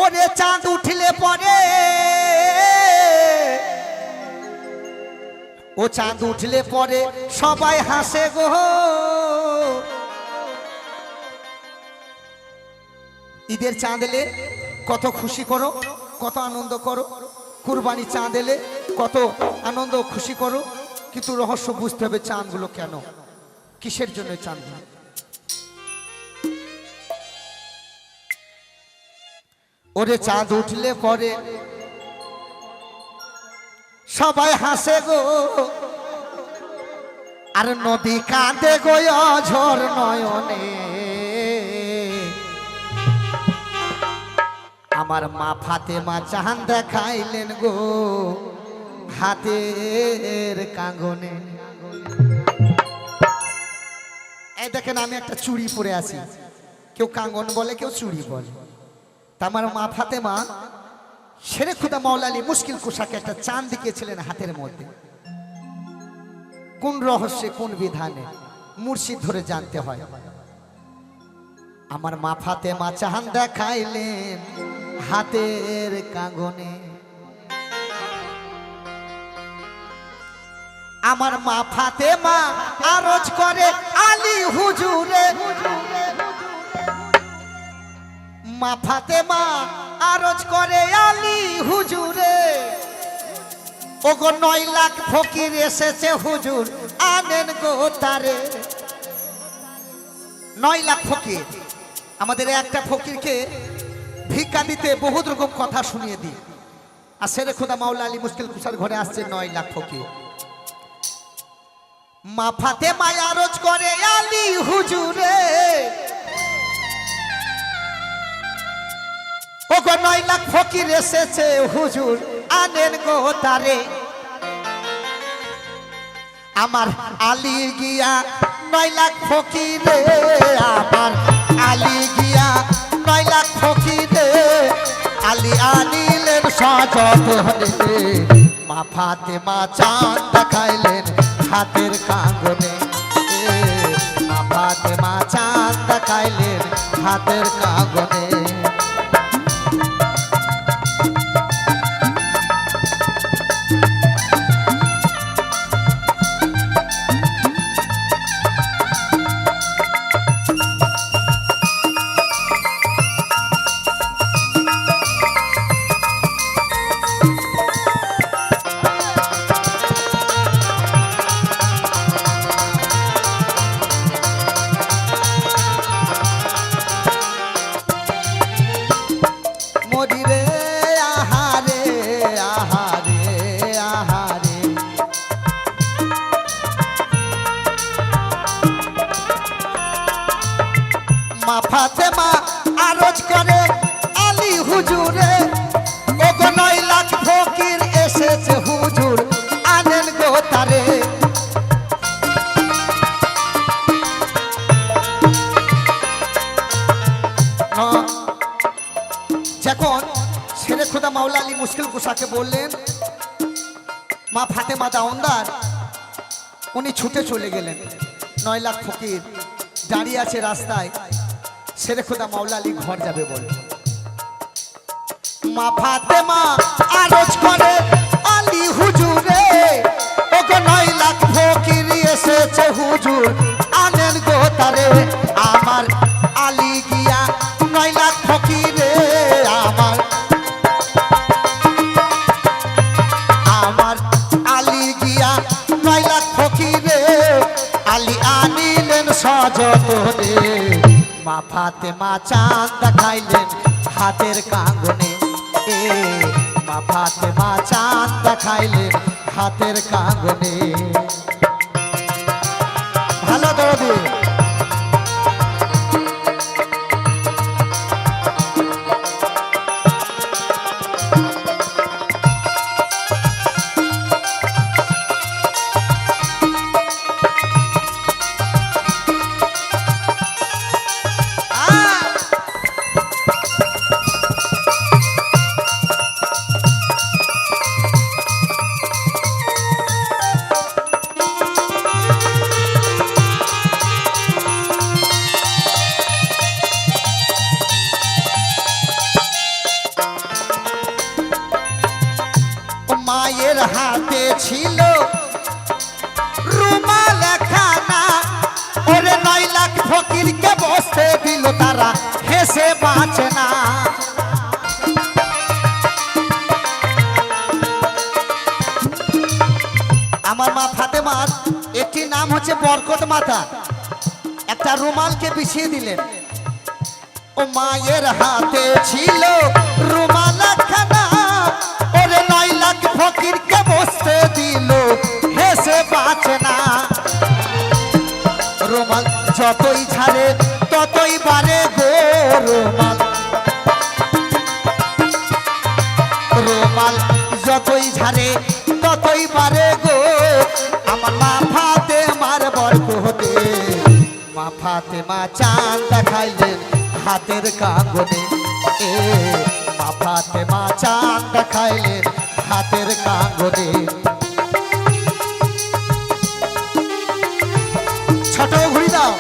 ওরে চাঁদ উঠলে পরে ও চাঁদ উঠলে পরে সবাই হাসে গো। ঈদের চাঁদ এলে কত খুশি করো, কত আনন্দ করো। কুরবানি চাঁদ এলে কত আনন্দ খুশি করো, কিন্তু রহস্য বুঝতে হবে চাঁদগুলো কেন, কিসের জন্য চাঁদ। ওরে চাঁদ উঠলে পরে সবাই হাসে গো, আর নদী কাঁদে গো ঝড় নয়নে। আমার মা ফাতেমা চাঁদ দেখাইলেন গো হাতের কাঁগনে। এই দেখেন আমি একটা চুড়ি পরে আছি, কেউ কাঁগন বলে কেউ চুড়ি বলে। তা আমার মা ফাতেমা শেরে খুদা মাওলা আলী মুশকিল কুশাকে একটা চাঁদ দেখিয়েছিলেন হাতের মধ্যে। কোন রহস্যে কোন বিধানে মুর্শিদ ধরে জানতে হয়। আমার মা ফাতেমা চাঁদ দেখাইলেন হাতের কাঁগনে। আমার মা ফাতেমা আরজ করে আলী হুজুরে। মা ফাতেমা আরজ করে আলী হুজুরে। ওগো 9 লাখ ফকির এসেছে হুজুর আনেন গো তারে। 9 লাখ ফকির, আমাদের একটা ফকিরকে ভিক্ষা দিতে বহুত রকম কথা শুনিয়ে দিই। আর শেরে খুদা মাওলা আলী মুশকিল কুশার ঘরে আসছে 9 লাখ ফকির। মা ফাতেমা আরজ করে আলী হুজুরে। ওগো 9 লাখ ফকির এসেছে হুজুর আনেন গো তারে। আমার আলী গিয়া 9 লাখ ফকিরে, আমার আলী গিয়া 9 লাখ ফকিরে। আলী আনিলেন সযত্নে, মা ফাতেমা চাঁদ দেখাইলেন হাতের কাঁগনে। মা ফাতেমা চাঁদ দেখাইলেন হাতের কাঁগনে। মা ফাতেমা আরজ করে আলী হুজুরে। ওগো 9 লাখ ফকির এসেছে হুজুর আনেন গো তারে। যখন শেরে খুদা মাওলা আলী মুশকিল কুশাকে বললেন মা ফাতেমা দাওনদার, উনি ছুটে চলে গেলেন। 9 লাখ ফকির দাঁড়িয়ে আছে রাস্তায়, শেরে খুদা মাওলা আলী ঘর যাবে বলে। মা ফাতেমা আরজ করে আলী হুজুরে। ওগো 9 লাখ ফকির এসেছে হুজুর আনেন গো তারে। আমার আলী গিয়া 9 লাখ ফকিরে, আমার আলী গিয়া 9 লাখ ফকিরে। আলী আনিলেন সযত্নে, মা ফাতেমা চাঁদ দেখাইলেন হাতের কাঁগনে। মা ফাতেমা চাঁদ দেখাইলেন হাতের কাঁগনে। ভালো দরদি ফকিরকে বসতে দিল তারা হেসে বাঁচে না। আমার মা ফাতেমার একটি নাম হচ্ছে বরকত মাতা। একটা রুমালকে বিছিয়ে দিলেন, ও মায়ের হাতে ছিল রুমাল খানা, ওরে 9 লাখ ফকিরকে বসতে দিল হেসে বাঁচে না। রুমাল যতই ছাড়ে ততই বাড়ে গো, রুমাল রুমাল যতই ঝাড়ে ততই বাড়ে গো। আমার মা ফাতেমার বরকতে, মা ফাতেমা চাঁদ দেখাইলেন হাতের কাঁগনে, এ মা ফাতেমা চাঁদ দেখাইলেন হাতের কাঁগনে। ছোট ঘুরি দাও।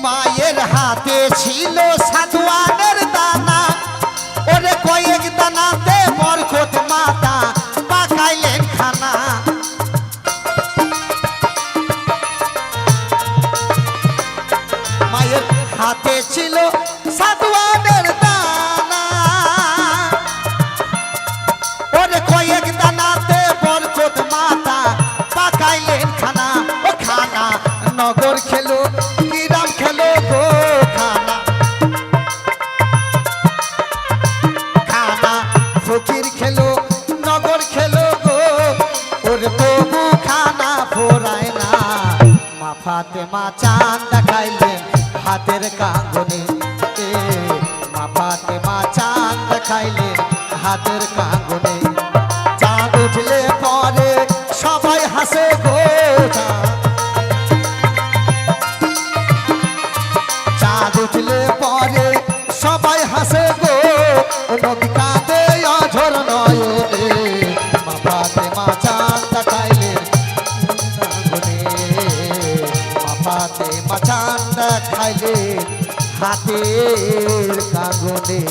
মায়ের হাতে ছিল সাদওয়ানের দানা, ওরে কয়েক দানাতে বরকত মাতা পাকাইলেন খানা। মায়ের হাতে ছিল সাদওয়ানের দানা, ওরে কয়েক দানাতে বরকত মাতা পাকাইলেন খানা। ও খানা নগর খেলো গ্রাম খেলো গো, খানা খানা ফকির খেলো নগর খেলো গো, ওরে তবু খানা ফোরায় না। মা ফাতেমা চাঁদ দেখাইলেন হাতের কাঁগনে, এ মা ফাতেমা চাঁদ দেখাইলেন হাতের কাঁগনে। চাঁদ উঠলে পরে সবাই হাসে গো, চাঁদ উঠলে পরে সবাই হাসে গো, নবী কাঁদে অঝর নয়নে। মা ফাতেমা চাঁদ দেখাইলেন কাঁগনে, মা ফাতেমা চাঁদ দেখাইলেন হাতের কাঁগনে।